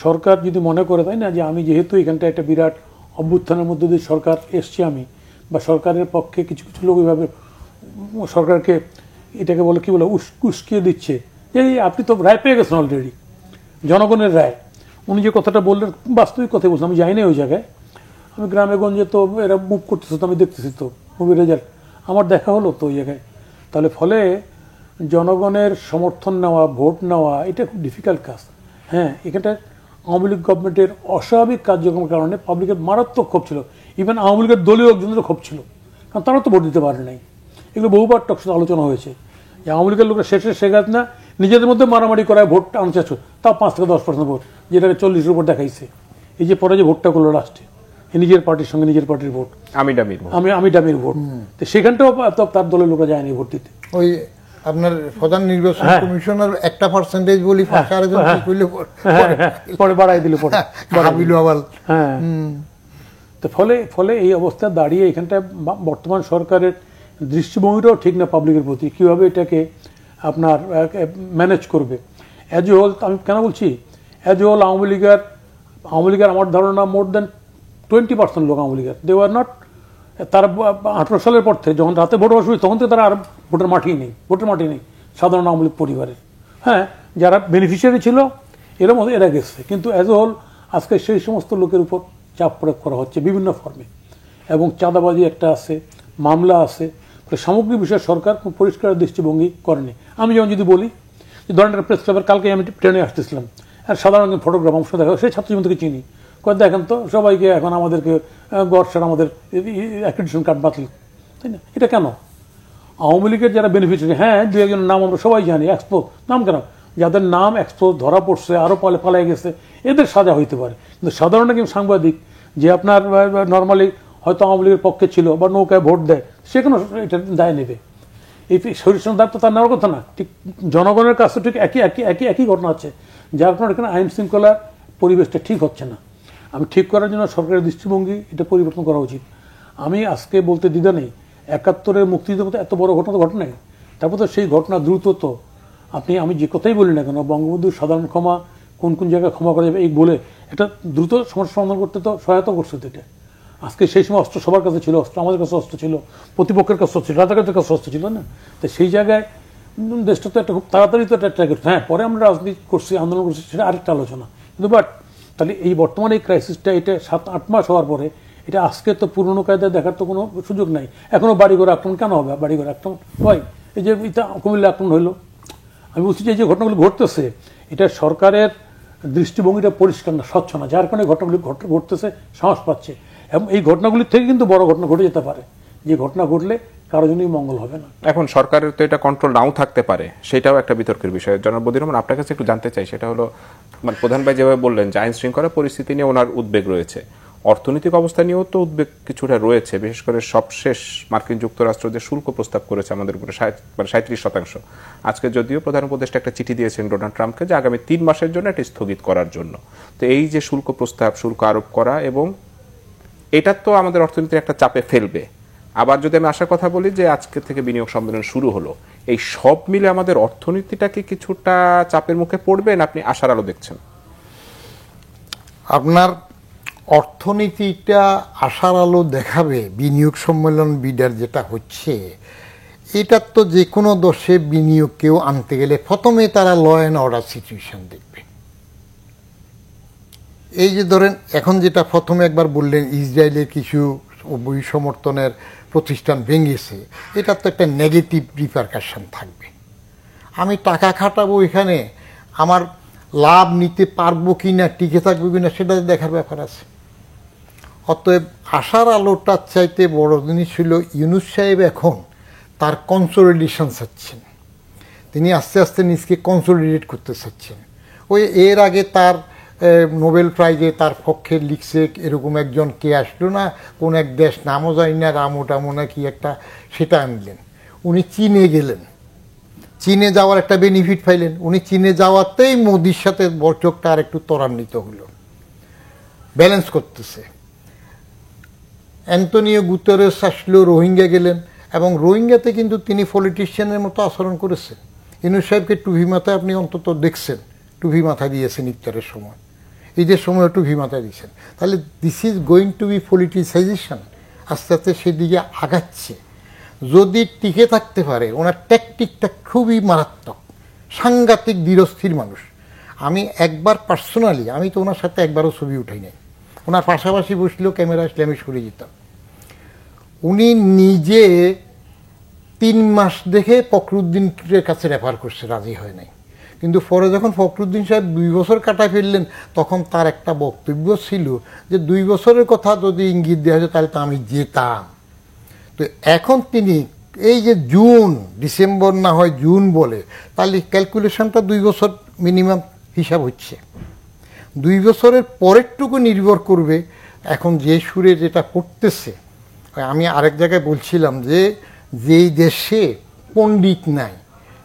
সরকার যদি মনে করে, তাই না, যে আমি যেহেতু এখানটায় একটা বিরাট অভ্যুত্থানের মধ্যে দিয়ে সরকার এসছি আমি, বা সরকারের পক্ষে কিছু কিছু লোক এইভাবে সরকারকে এটাকে বলে কি বলে উস্কিয়ে দিচ্ছে যে আপনি তো রায় পেয়ে গেছেন অলরেডি, জনগণের রায়। উনি যে কথাটা বললেন বাস্তবিক কথা বলছেন, আমি যাই না ওই জায়গায়, আমি গ্রামে গঞ্জে তো এরা মুভ করতেছে, তো আমি দেখতেছি তো মুভির রেজাল্ট, আমার দেখা হলো তো ওই জায়গায়। তাহলে ফলে জনগণের সমর্থন নেওয়া, ভোট নেওয়া, এটা খুব ডিফিকাল্ট কাজ। হ্যাঁ, এখানটা আওয়ামী লীগ গভর্নমেন্টের অস্বাভাবিক কার্যক্রমের কারণে পাবলিকের মারাত্মক ক্ষোভ ছিল, ইভেন আওয়ামী লীগের দলীয় লোকজনেরও ক্ষোভ ছিল, কারণ তারা তো ভোট দিতে পারে নাই। এগুলো বহুবার টকশোতে আলোচনা হয়েছে যে আওয়ামী লীগের লোকেরা শেষে শেখাত না নিজেদের মধ্যে মারামারি করায় ভোট আনতে চাচ্ছ, তাও 5 থেকে 10% ভোট, যেটাকে 40-এর উপর দেখাইছে। এই যে পরে যে ভোটটা করলো লাস্টে, নিজের পার্টির সঙ্গে নিজের পার্টির ভোট, আমি ডামির ভোট, তো সেখানটাও তার দলের লোকরা যায়নি ভোট দিতে। ওই আপনার প্রধান নির্বাচন কমিশনার 1% বলি পরে বাড়াই দিল, পরে হ্যাঁ। তো ফলে এই অবস্থা দাঁড়িয়ে এখানটায় বর্তমান সরকারের দৃষ্টিভঙ্গিটাও ঠিক না পাবলিকের প্রতি, কীভাবে এটাকে আপনার ম্যানেজ করবে। অ্যাজ এ হোল, আমি কেন বলছি অ্যাজ এ হোল, আওয়ামী লীগের আমার ধারণা মোর দেন 20% লোক আওয়ামী লীগের, দে ওয়ার নট, তারা 18 সালের পর থেকে যখন রাতে ভোট শুরু, তখন থেকে তারা আর ভোটের মাঠেই নেই সাধারণ আওয়ামী লীগ পরিবারের। হ্যাঁ, যারা বেনিফিশিয়ারি ছিল এর মধ্যে এরা গেছে, কিন্তু অ্যাজ এ হোল আজকে সেই সমস্ত লোকের উপর চাপ প্রয়োগ করা হচ্ছে বিভিন্ন ফর্মে, এবং চাঁদাবাজি একটা আছে, মামলা আছে। সামগ্রিক বিষয়ে সরকার খুব পরিষ্কার দৃষ্টিভঙ্গি করেনি। আমি যেমন যদি বলি যে ধরেন একটা প্রেস ক্লাবের, কালকে আমি ট্রেনে আসতেছিলাম, আর সাধারণ একজন ফটোগ্রাফ আমার সাথে দেখা, সেই ছাত্রজীবন থেকে চিনি, দেখেন তো সবাইকে এখন আমাদেরকে গড়সার আমাদের অ্যাক্রিডিটেশন কার্ড বাতিল, তাই না? এটা কেন? আওয়ামী লীগের যারা বেনিফিশিয়ারি, হ্যাঁ 2-1 নাম আমরা সবাই জানি, এক্সপোজ নাম কেন, যাদের নাম এক্সপোজ ধরা পড়ছে, আরও পালাই গেছে, এদের সাজা হইতে পারে। কিন্তু সাধারণ একজন সাংবাদিক যে আপনার নর্মালি হয়তো আওয়ামী লীগের পক্ষে ছিল বা নৌকায় ভোট দেয়, সে কোনো এটা দায় নেবে? এই সরিষার দায়িত্ব তার নেওয়ার কথা না। ঠিক জনগণের কাছে ঠিক একই ঘটনা আছে, যার কারণে এখানে আইন শৃঙ্খলার পরিবেশটা ঠিক হচ্ছে না। আমি ঠিক করার জন্য সরকারের দৃষ্টিভঙ্গি এটা পরিবর্তন করা উচিত। আমি আজকে বলতে দ্বিধা নেই, 71-এর মুক্তিযুদ্ধের মতো এত বড় ঘটনা তো ঘটে নাই, তারপর তো সেই ঘটনা দ্রুত তো আমি যে কথাই বলি না কেন, বঙ্গবন্ধুর সাধারণ ক্ষমা কোন কোন জায়গায় ক্ষমা করা যাবে এই বলে একটা দ্রুত সমস্যা সমাধান করতে তো সহায়তা করছে। এটা আজকে সেই সময় অস্ত্র সবার কাছে ছিল, অস্ত্র আমাদের কাছে অস্ত্র ছিল, প্রতিপক্ষের কাছে অস্ত্র ছিল, রাজাকারদের কাছে অস্ত্র ছিল না। তো সেই জায়গায় দেশটা তো একটা খুব তাড়াতাড়ি তো একটা ট্র্যাক, হ্যাঁ পরে আমরা রাজনীতি করছি, আন্দোলন করছি, সেটা আরেকটা আলোচনা। কিন্তু তাহলে এই বর্তমানে এই ক্রাইসিসটা, এটা 7-8 মাস হওয়ার পরে, এটা আজকে তো পুরনো কায়দায় দেখার তো কোনো সুযোগ নাই। এখনো বাড়িঘর আক্রমণ কেন হবে? বাড়িঘর আক্রমণ হয়, এই যে কুমিল্লা আক্রমণ হইলো। আমি বলছি যে ঘটনাগুলো ঘটতেছে, এটা সরকারের দৃষ্টিভঙ্গিটা পরিষ্কার না, স্বচ্ছ না, যার কারণে ঘটনাগুলি ঘটতেছে, সাহস পাচ্ছে। এবং এই ঘটনাগুলির থেকে কিন্তু বড় ঘটনা ঘটে যেতে পারে, যে ঘটনা ঘটলে কারো জন্যই মঙ্গল হবে না। এখন সরকারের তো এটা কন্ট্রোল নাও থাকতে পারে, সেটাও একটা বিতর্কের বিষয়। জনাব বদিউর রহমান, আপনার কাছে একটু জানতে চাই, সেটা হলো প্রধান ভাই যেভাবে বললেন যে আইন শৃঙ্খলা পরিস্থিতি নিয়ে ওনার উদ্বেগ রয়েছে, অর্থনৈতিক অবস্থা নিয়েও তো উদ্বেগ কিছুটা রয়েছে, বিশেষ করে সবশেষ মার্কিন যুক্তরাষ্ট্র যে শুল্ক প্রস্তাব করেছে আমাদের উপরে 37%। আজকে যদিও প্রধান উপদেষ্টা একটা চিঠি দিয়েছেন ডোনাল্ড ট্রাম্পকে যে আগামী 3 মাসের জন্য এটা স্থগিত করার জন্য। তো এই যে শুল্ক প্রস্তাব, শুল্ক আরোপ করা, এবং এটা তো আমাদের অর্থনীতির একটা চাপে ফেলবে। আবার যদি আমি আশার কথা বলি যে আজকে থেকে বিনিয়োগ সম্মেলন শুরু হলো, এই সব মিলে আমাদের অর্থনীতিটা কি কিছুটা চাপের মুখে পড়বে, না আপনি আশার আলো দেখছেন? আপনার অর্থনীতিটা আশার আলো দেখাবে বিনিয়োগ সম্মেলন বিডার যেটা হচ্ছে, এটার তো যে কোনো দশে বিনিয়োগকেও আনতে গেলে প্রথমে তারা ল অ্যান্ড অর্ডার সিচুয়েশন দেখবে। এই যে ধরেন এখন যেটা প্রথমে একবার বললেন ইসরায়েলের কিছু সমর্থনের প্রতিষ্ঠান ভেঙেছে, এটা তো একটা নেগেটিভ রিপারকাশন থাকবে। আমি টাকা খাটাবো এখানে, আমার লাভ নিতে পারবো কি না, টিকে থাকবো কি না, সেটা দেখার ব্যাপার আছে। অতএব আশার আলোটার চাইতে বড় জিনিস ছিল ইউনূস সাহেব এখন তার কনসলিডেশন চাচ্ছেন। তিনি আস্তে আস্তে নিজকে কনসলিডেট করতে চাচ্ছেন। ওই এর আগে তার নোবেল প্রাইজে তার পক্ষে লিখছে এরকম একজন কে আসলো না, কোন এক দেশ নামও জানি না, রামো টামো না কি একটা, সেটা আনলেন। উনি চীনে গেলেন, চীনে যাওয়ার একটা বেনিফিট পাইলেন। উনি চীনে যাওয়াতেই মোদির সাথে বৈঠকটা আর একটু ত্বরান্বিত হলো, ব্যালেন্স করতেছে। অ্যান্টনিও গুতেরেস আসলো, রোহিঙ্গা গেলেন, এবং রোহিঙ্গাতে কিন্তু তিনি পলিটিশিয়ানের মতো আচরণ করেছেন। ইউনূস সাহেবকে টুপি মাথায় আপনি অন্তত দেখছেন, টুপি মাথায় দিয়েছেন ইফতারের সময়, ঈদের সময় টুপি মাথায় দিয়েছেন। তাহলে this is going to be politicisation, আস্তে আস্তে সেদিকে আগাচ্ছে। যদি টিকে থাকতে পারে, ওনার ট্যাকটিকটা খুবই মারাত্মক, সাংঘাতিক ধীরস্থির মানুষ। আমি একবার পার্সোনালি, আমি তো ওনার সাথে একবারও ছবি উঠাই নাই, ওনার পাশাপাশি বসলেও ক্যামেরা আসলে আমি সরে যেতাম। উনি নিজে 3 মাস দেখে ফখরুদ্দিনের কাছে রেফার করছে, রাজি হয় নাই। কিন্তু পরে যখন ফখরুদ্দিন সাহেব 2 বছর কাটায় ফেললেন, তখন তার একটা বক্তব্য ছিল যে 2 বছরের কথা যদি ইঙ্গিত দেওয়া হতো তাহলে তো আমি যেতাম। তো এখন তিনি এই যে জুন, ডিসেম্বর না হয় জুন বলে, তাহলে ক্যালকুলেশনটা 2 বছর মিনিমাম হিসাব হচ্ছে। 2 বছরের পরেরটুকু নির্ভর করবে এখন যে সুরে যেটা করতেছে। আমি আরেক জায়গায় বলছিলাম যে যেই দেশে পণ্ডিত নাই,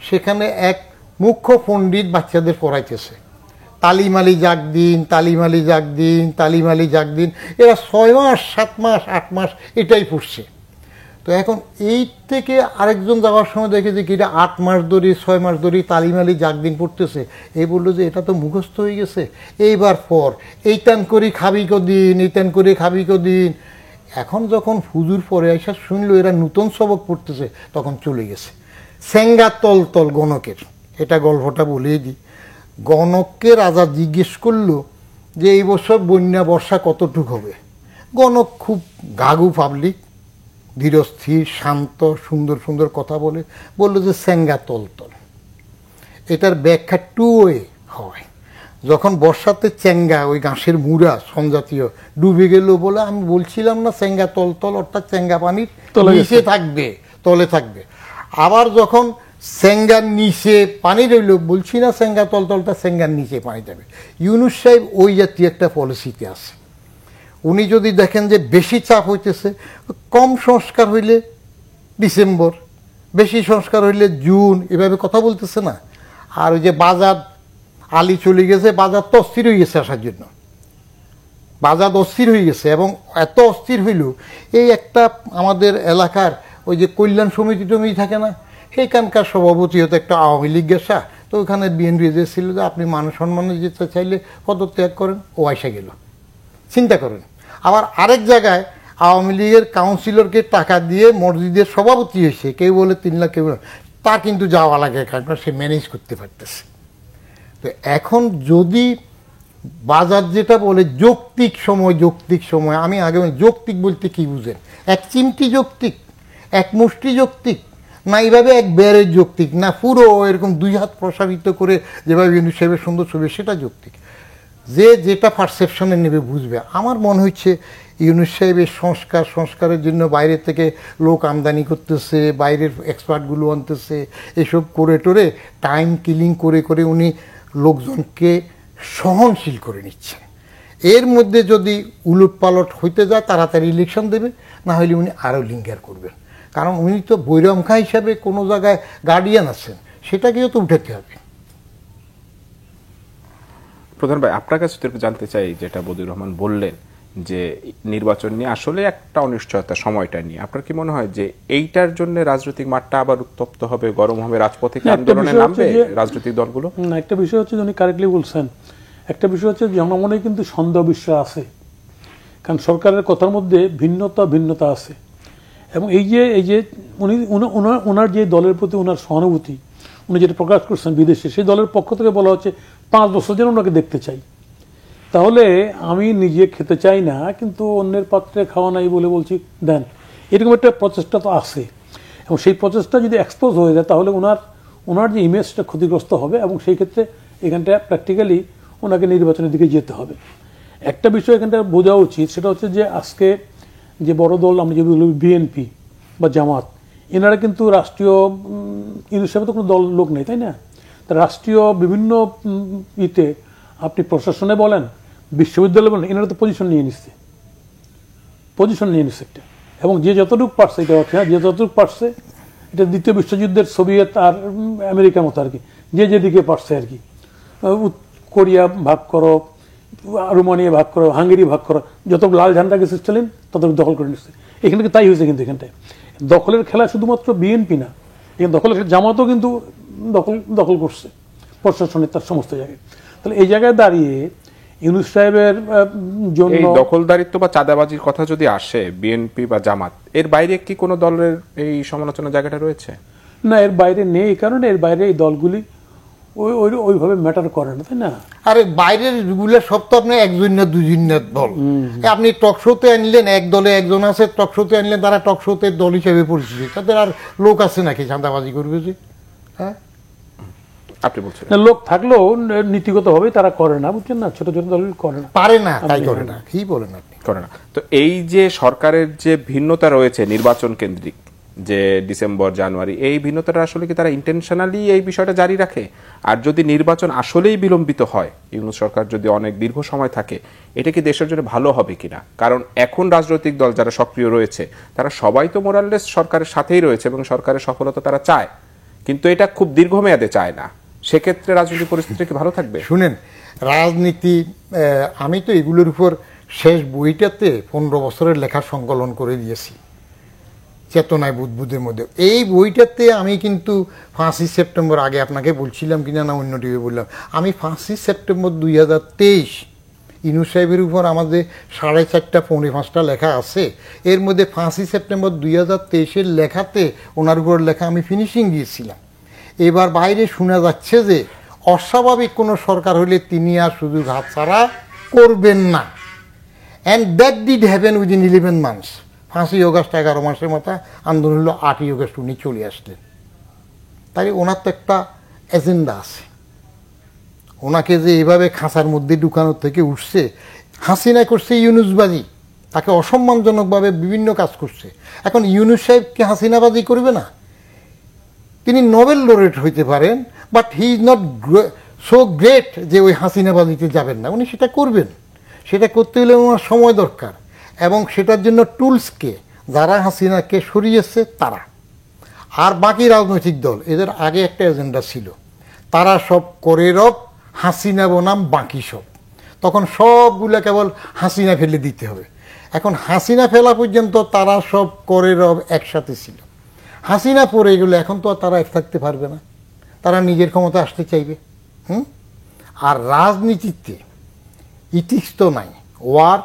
সেখানে এক মুখ্য পণ্ডিত বাচ্চাদের পড়াইতেছে, তালিমালি যাক দিন, তালিমালি যাক দিন, তালিমালি যাক দিন। এরা 6 মাস, 7 মাস, 8 মাস এটাই পড়ছে। তো এখন এই থেকে আরেকজন যাওয়ার সময় দেখে যে এটা 8 মাস ধরে, 6 মাস ধরে তালিমালি যাক দিন পড়তেছে। এই বললো যে এটা তো মুখস্থ হয়ে গেছে, এইবার পর এইটান করে খাবি কদিন, এইটান করে খাবি কদিন। এখন যখন হুজুর পরে আইসা শুনলো এরা নতুন সবক পড়তেছে, তখন চলে গেছে। সেঙ্গা তল তল গণকের, এটা গল্পটা বলেই দিই। গণককে রাজা জিজ্ঞেস করলো যে এই বছর বন্যা বর্ষা কতটুক হবে। গণক খুব গাগু পাবলিক, ধীরস্থির, শান্ত, সুন্দর সুন্দর কথা বলে বললো যে সেঙ্গা তল তল। এটার ব্যাখ্যা 2 ওয়ে হয়। যখন বর্ষাতে চেঙ্গা, ওই ঘাসের মুড়া সনজাতীয় ডুবে গেল বলে আমি বলছিলাম না চেঙ্গা তল তল, অর্থাৎ চেঙ্গা পানির নিচে থাকবে, তলে থাকবে। আবার যখন চেঙ্গার নিচে পানি রইল, বলছি না চেঙ্গা তল তলটা চেঙ্গার নিচে পানি যাবে। ইউনূস সাহেব ওই জাতীয় একটা পলিসিতে আছে। উনি যদি দেখেন যে বেশি চাপ হইতেছে, কম সংস্কার হইলে ডিসেম্বর, বেশি সংস্কার হইলে জুন, এভাবে কথা বলতেছে না। আর ওই যে বাজার আলী চলে গেছে, বাজার তো অস্থির হয়ে গেছে আসার জন্য, বাজার অস্থির হয়ে গেছে। এবং এত অস্থির হইল, এই একটা আমাদের এলাকার ওই যে কল্যাণ সমিতি টমিতি থাকে না, সেইখানকার সভাপতি হতো একটা আওয়ামী লীগ গেসা। তো ওখানে বিএনপি এসেছিল যে আপনি মান সম্মানে যেতে চাইলে পদত্যাগ করেন, ও আইসা গেল। চিন্তা করেন। আবার আরেক জায়গায় আওয়ামী লীগের কাউন্সিলরকে টাকা দিয়ে মসজিদের সভাপতি হয়েছে, কেউ বলে 3 লাখ, কেউ তা কিন্তু যাওয়া লাগে, কারণ সে ম্যানেজ করতে পারতেছে। তো এখন যদি বাজার যেটা বলে যৌক্তিক সময়, যৌক্তিক সময়, আমি আগে যৌক্তিক বলতে কি বুঝেন? এক চিমটি যৌক্তিক, এক মুষ্টি যৌক্তিক, না এইভাবে এক বেড়ের যৌক্তিক, না পুরো এরকম 2 হাত প্রসারিত করে যেভাবে ইউনূস সাহেবের সুন্দর ছবি, সেটা যৌক্তিক। যে যেটা পারসেপশনে নেবে বুঝবে। আমার মনে হচ্ছে ইউনূস সাহেবের সংস্কারের জন্য বাইরে থেকে লোক আমদানি করতেছে, বাইরের এক্সপার্টগুলো আনতেছে, এসব করে টোরে টাইম কিলিং করে করে উনি লোকজনকে সহনশীল করে নিচ্ছেন। এর মধ্যে যদি উলটপালট হইতে যায় তাড়াতাড়ি ইলেকশন দেবে, না হলে উনি আরও লিঙ্গার করবেন। কারণ উনি তো বৈরমখা হিসাবে কোনো জায়গায় গার্ডিয়ান আছেন, সেটাকেও তো উঠাতে হবে। প্রধান ভাই, আপনার কাছে তো জানতে চাই, যেটা বদিউর রহমান বললেন যে নির্বাচন নিয়ে আসলে একটা অনিশ্চয়তা, সময়টা নিয়ে আপনার কি মনে হয় যে এইটার জন্য রাজনৈতিক মাঠটা আবার উত্তপ্ত হবে, গরম হবে, রাজপথে কি আন্দোলনে নামবে রাজনৈতিক দলগুলো? না, একটা বিষয় হচ্ছে, উনি কারেক্টলি বলছেন, একটা বিষয় হচ্ছে জনমনে কিন্তু সন্দেহ বিশ্বাস আছে, কারণ সরকারের কথার মধ্যে ভিন্নতা আছে। এবং এই যে উনি ওনার যে দলের প্রতি ওনার সহানুভূতি উনি যেটা প্রকাশ করছেন বিদেশে, সেই দলের পক্ষ থেকে বলা হচ্ছে 5 বছর যেন ওনাকে দেখতে চাই। তাহলে আমি নিজে খেতে চাই না, কিন্তু অন্যের পাত্রে খাওয়া নাই বলে বলছি দেন, এরকম একটা প্রচেষ্টা তো আছে। এবং সেই প্রচেষ্টা যদি এক্সপোজ হয়ে যায় তাহলে ওনার যে ইমেজটা ক্ষতিগ্রস্ত হবে, এবং সেই ক্ষেত্রে এখানটা প্র্যাকটিক্যালি ওনাকে নির্বাচনের দিকে যেতে হবে। একটা বিষয় এখানটা বোঝা উচিত, সেটা হচ্ছে যে আজকে যে বড় দল আমরা যদি বলি বিএনপি বা জামাত, এনারা কিন্তু রাষ্ট্রীয় হিসেবে তো কোনো দল লোক নেই, তাই না? তা রাষ্ট্রীয় বিভিন্ন ইতে আপনি প্রশাসনে বলেন, বিশ্ববিদ্যালয় বলেন, এনারা তো পজিশন নিয়ে নিচ্ছে একটা। এবং যে যতটুকু পারছে, এটা হচ্ছে যে যতটুকু পারছে, এটা দ্বিতীয় বিশ্বযুদ্ধের সোভিয়েত আর আমেরিকার মতো আর কি, যে যেদিকে পারছে আর কি, কোরিয়া ভাগ করো, রোমানিয়া ভাগ করো, হাঙ্গেরি ভাগ করো, যত লাল ঝান্ডা গেছে স্টালিন তত দখল করে নিচ্ছে। এখানে তাই হয়েছে, কিন্তু এখানটায় দখলের খেলা শুধুমাত্র বিএনপি না, এখানে দখলের জামাতও কিন্তু দখল করছে প্রশাসনের তার সমস্ত জায়গায়। তাহলে এই জায়গায় দাঁড়িয়ে ইউনূস সাহেবের জন্য দখলদারিত্ব বা চাঁদাবাজির কথা যদি আসে, বিএনপি বা জামাত, এর বাইরে কি কোনো দলের এই সমালোচনার জায়গাটা রয়েছে? না, এর বাইরে নেই, কারণ এর বাইরে এই দলগুলি ওইভাবে ম্যাটার করে না, তাই না? আরে বাইরের গুলো সব তো আপনি একজন না দুজনের দল। আপনি টক শোতে আনলেন, এক দলে একজন আছে, টক শোতে আনলেন, তারা টক শোতে দল হিসেবে পরিচিত, তাদের আর লোক আছে নাকি চাঁদাবাজি করবে? যে হ্যাঁ, আপনি বলছেন লোক থাকলেও নীতিগত ভাবে তারা করে না, বুঝছেন না? ছোট ছোট দল করে না, পারে না, তাই করে না। কি বলেন আপনি? করে না। তো এই যে সরকারের যে ভিন্নতা রয়েছে নির্বাচন কেন্দ্রিক, যে ডিসেম্বর জানুয়ারি, এই ভিন্নতাটা আসলে কি তারা ইন্টেনশনালি এই বিষয়টা জারি রাখে? আর যদি নির্বাচন আসলেই বিলম্বিত হয়, ইউনূস সরকার যদি অনেক দীর্ঘ সময় থাকে, এটা কি দেশের জন্য ভালো হবে কিনা? কারণ এখন রাজনৈতিক দল যারা সক্রিয় রয়েছে তারা সবাই তো মোরাললেস সরকারের সাথেই রয়েছে এবং সরকারের সফলতা তারা চায়, কিন্তু এটা খুব দীর্ঘমেয়াদে চায় না। সেক্ষেত্রে রাজনৈতিক পরিস্থিতি কি ভালো থাকবে? শুনেন, রাজনীতি, আমি তো এগুলোর উপর শেষ বইটাতে 15 বছরের লেখা সংকলন করে দিয়েছি, চেতনায় বুদবুদের মধ্যে। এই বইটাতে আমি কিন্তু 5ই সেপ্টেম্বর, আগে আপনাকে বলছিলাম কিনা না অন্য টিভি বললাম, আমি 5ই সেপ্টেম্বর 2023 ইউনূস সাহেবের উপর আমাদের 4:30 পৌনে 5টা লেখা আছে। এর মধ্যে 5ই সেপ্টেম্বর 2023 লেখাতে ওনার উপর লেখা আমি ফিনিশিং দিয়েছিলাম। এবার বাইরে শোনা যাচ্ছে যে অস্বাভাবিক কোনো সরকার হলে তিনি আর সুযোগ হাতছাড়া করবেন না। And that did happen within 11 months. 5ই অগস্ট 11 মাসের মাথা আন্দোলন হলো, 8ই অগস্ট উনি চলে আসলেন। তাই ওনার তো একটা এজেন্ডা আছে। ওনাকে যে এইভাবে খাঁচার মধ্যে ঢুকানোর থেকে উঠছে, হাসিনা করছে ইউনূসবাজি, তাকে অসম্মানজনকভাবে বিভিন্ন কাজ করছে। এখন ইউনূস সাহেব কি হাসিনাবাজি করবে না? তিনি নোবেল লরেট হইতে পারেন, but he is not so great যে ওই হাসিনাবাজিতে যাবেন না। উনি সেটা করবেন, সেটা করতে হলে ওনার সময় দরকার, এবং সেটার জন্য টুলসকে যারা হাসিনাকে সরিয়েছে তারা আর বাকি রাজনৈতিক দল, এদের আগে একটা এজেন্ডা ছিল, তারা সব করে রব হাসিনা বনাম বাকি সব। তখন সবগুলো কেবল হাসিনা ফেলে দিতে হবে। এখন হাসিনা ফেলা পর্যন্ত তারা সব করে রব একসাথে ছিল। হাসিনা পড়ে গেলে এখন তো আর তারা এক থাকতে পারবে না, তারা নিজের ক্ষমতা আসতে চাইবে। আর রাজনীতিতে ইথিক্স তো নাই। War,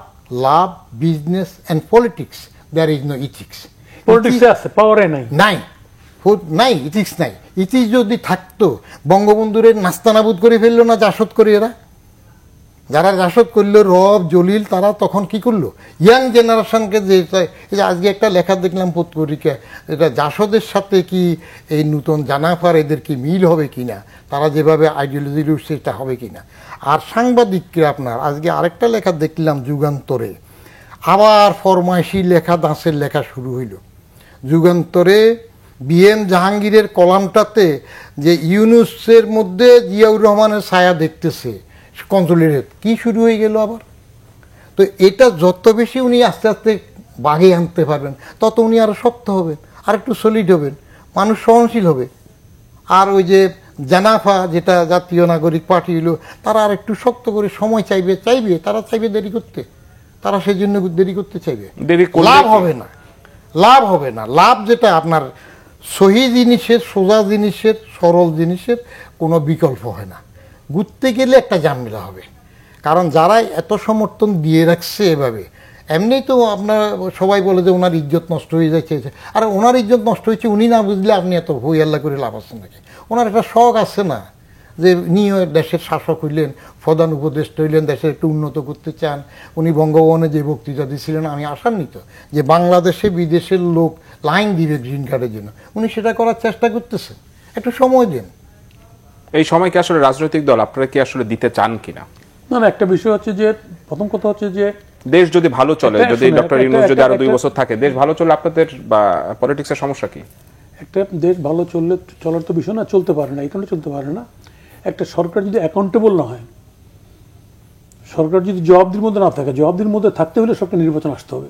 love, business and politics, there is no ethics. পলিটিক্সে আছে, পাওয়ারে নাই, নাই ইথিক্স নাই। ইথিক্স যদি থাকতো, বঙ্গবন্ধুর নাস্তানাবুদ করে ফেললো না জাসদ করে? এরা যারা জাসদ করলো, রব, জলিল, তারা তখন কি করলো? ইয়াং জেনারেশনকে যে আজকে একটা লেখা দেখলাম পত্রিকা, এটা জাসদের সাথে কি এই নতুন জানাফার এদের কি মিল হবে কিনা, তারা যেভাবে আইডিওলজি উঠছে এটা হবে কিনা। আর সাংবাদিকরা, আপনার আজকে আরেকটা লেখা দেখলাম যুগান্তরে, আবার ফরমাইশি লেখা, দাসের লেখা শুরু হইল যুগান্তরে। বিএম জাহাঙ্গীরের কলামটাতে যে ইউনূসের মধ্যে জিয়াউর রহমানের ছায়া দেখতেছে কনসোলিডেট, কি শুরু হয়ে গেল আবার? তো এটা যত বেশি উনি আস্তে আস্তে বাগিয়ে আনতে পারবেন, তত উনি আরো শক্ত হবেন, আর একটু সলিড হবেন, মানুষ সহনশীল হবে। আর ওই যে জানাফা, যেটা জাতীয় নাগরিক পার্টি হলো, তারা আর একটু শক্ত করে সময় চাইবে, তারা চাইবে দেরি করতে, তারা সেই জন্য দেরি করতে চাইবে। লাভ হবে না, লাভ হবে না। লাভ যেটা আপনার সহি জিনিসের, সোজা জিনিসের, সরল জিনিসের কোনো বিকল্প হয় না। ঘুরতে গেলে একটা ঝামেলা হবে, কারণ যারা এত সমর্থন দিয়ে রাখছে এভাবে, এমনি তো আপনার সবাই বলে যে ওনার ইজ্জত নষ্ট হয়ে যাচ্ছে, আর ওনার ইজ্জত নষ্ট হয়েছে উনি না বুঝলে আপনি এত হই আল্লাহ করে লাভ আছেন নাকি? ওনার একটা শখ আছে না যে নিয়ে দেশের শাসক হইলেন, প্রধান উপদেষ্টা হইলেন, দেশের একটু উন্নত করতে চান। উনি বঙ্গভবনে যে বক্তৃতা দিয়েছিলেন, আমি আশান্বিত যে বাংলাদেশে বিদেশের লোক লাইন দিবে গ্রিন কার্ডের জন্য, উনি সেটা করার চেষ্টা করতেছেন। একটু সময় দিন। এই সময় কি আসলে রাজনৈতিক দল আপনারা কি আসলে দিতে চান কিনা? না, একটা বিষয় হচ্ছে যে, প্রথম কথা হচ্ছে যে দেশ যদি ভালো চলে, যদি ডক্টর ইউনূস যদি আরো 2 বছর থাকে, দেশ ভালো চলে, আপনাদের বা পলিটিক্সের সমস্যা কি? একটা দেশ ভালো চলার তো বিষয় না, চলতে পারে না, এই কারণে চলতে পারে না। একটা সরকার যদি অ্যাকাউন্টেবল না হয়, সরকার যদি জবাবদিহির মধ্যে না থাকে, জবাবদিহির মধ্যে থাকতে হলে সরকার নির্বাচন আসতে হবে,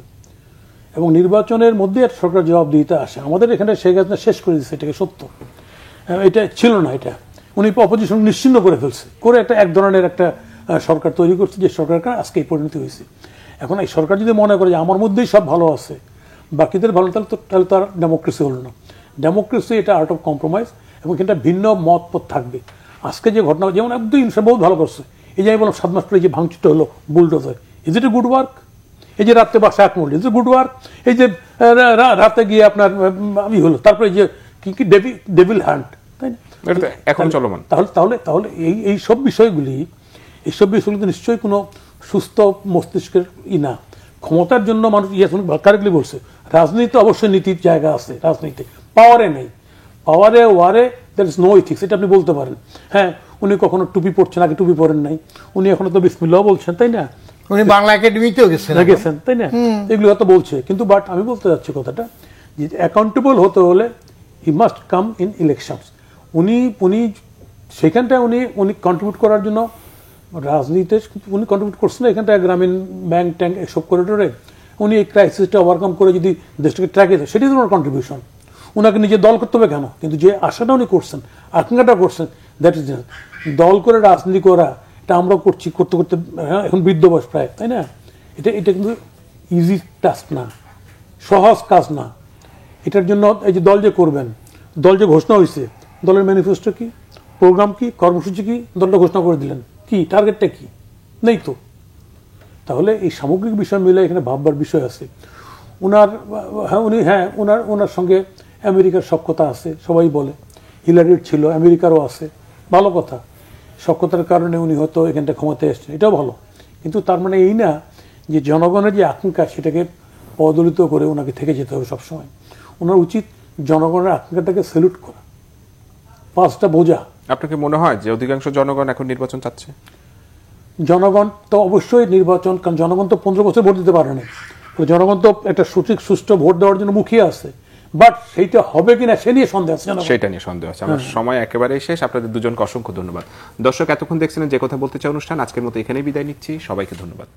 এবং নির্বাচনের মধ্যে একটা সরকার জবাবদিহিতা আসে। আমাদের এখানে শেখ হাসিনা শেষ করে দিচ্ছে, এটাকে সত্য, এটা ছিল না। এটা উনি অপোজিশন নিশ্চিহ্ন করে ফেলছে, করে এক ধরনের একটা সরকার তৈরি করছে, যে সরকারটা আজকে এই পরিণতি হয়েছে। এখন এই সরকার যদি মনে করে যে আমার মধ্যেই সব ভালো আছে, বাকিদের ভালো, তাহলে তো আর ডেমোক্রেসি হলো না। ডেমোক্রেসি এটা আর্ট অফ কম্প্রোমাইজ, এবং এটা ভিন্ন মত পথ থাকবে। আজকে যে ঘটনা, যেমন একদম ইনসান বহুত ভালো করছে, এই যে আমি বললাম 7 মাস পরে যে ভাঙচুরটা হলো bulldozer, is it a good work? এই যে রাত্রে বাসা এক মূল্য, ইজ ইট গুড ওয়ার্ক? এই যে রাতে গিয়ে আপনার আমি হলো, তারপরে যে কি ডেভিল হ্যান্ড, তাই না, এখন চলমান। তাহলে এই সব বিষয়গুলি নিশ্চয়ই কোনো সুস্থ মস্তিষ্কের না। ক্ষমতার জন্য মানুষ কারেক্টলি বলছে, রাজনীতি অবশ্যই নীতির জায়গা আছে, রাজনীতি পাওয়ারে নেই। পাওয়ারে ওয়ারে দ্যার ইজ নো ইথিক্স, এটা আপনি বলতে পারেন। হ্যাঁ, উনি কখনো টুপি পরছেন, আগে টুপি পরেন নাই, উনি এখনো তো বিসমিল্লাহ বলছেন, তাই না, উনি বাংলা একাডেমিতেও গেছেন, তাই না, এগুলো হয়তো বলছে। কিন্তু বাট আমি বলতে যাচ্ছি কথাটা, যে অ্যাকাউন্টেবল হতে হলে he must come in elections. উনি সেখানটায় উনি কন্ট্রিবিউট করার জন্য রাজনীতিতে উনি কন্ট্রিবিউট করছেন। এখানটায় গ্রামীণ ব্যাংক ট্যাঙ্ক এসব করিডোরে উনি এই ক্রাইসিসটা ওভারকাম করে যদি দেশটাকে ট্র্যাকে দেয়, সেটাই ওনার কন্ট্রিবিউশন। ওনাকে নিজে দল করতে হবে কেন? কিন্তু যে আশাটা উনি করছেন, আকাঙ্ক্ষাটা করছেন, দ্যাট ইজ দল করে রাজনীতি করা। এটা আমরা করতে করতে এখন বৃদ্ধ বয়স প্রায়, তাই না? এটা কিন্তু ইজি টাস্ক না, সহজ কাজ না। এটার জন্য এই যে দল যে করবেন, দল যে ঘোষণা হয়েছে, দলের ম্যানিফেস্টো কি, প্রোগ্রাম কি, কর্মসূচি কি, দলটা ঘোষণা করে দিলেন, কি টার্গেটটা কি নেই তো। তাহলে এই সামগ্রিক বিষয় মিলে এখানে ভাববার বিষয় আছে। ওনার সঙ্গে আমেরিকার সখ্যতা আছে, সবাই বলে। হিলারির ছিল, আমেরিকারও আছে, ভালো কথা। সখ্যতার কারণে উনি হয়তো এখানটা ক্ষমতায় এসছেন, এটাও ভালো। কিন্তু তার মানে এই না যে জনগণের যে আকাঙ্ক্ষা, সেটাকে পদদলিত করে ওনাকে থেকে যেতে হবে সবসময়। ওনার উচিত জনগণের আকাঙ্ক্ষাটাকে স্যালুট করা, পাঁচটা বোঝা। আপনাকে মনে হয় যে অধিকাংশ জনগণ এখন নির্বাচন চাচ্ছে? জনগণ তো অবশ্যই নির্বাচন, কারণ জনগণ তো 15 বছর ভোট দিতে পারে না। জনগণ তো একটা সঠিক সুষ্ঠু ভোট দেওয়ার জন্য মুখিয়ে আছে, বাট সেইটা হবে কিনা সে নিয়ে সন্দেহ আছে, সেটা নিয়ে সন্দেহ আছে। আমার সময় একেবারেই শেষ। আপনাদের দুজনকে অসংখ্য ধন্যবাদ। দর্শক, এতক্ষণ দেখছিলেন যে কথা বলতে চাই অনুষ্ঠান। আজকের মতো এখানেই বিদায় নিচ্ছি। সবাইকে ধন্যবাদ।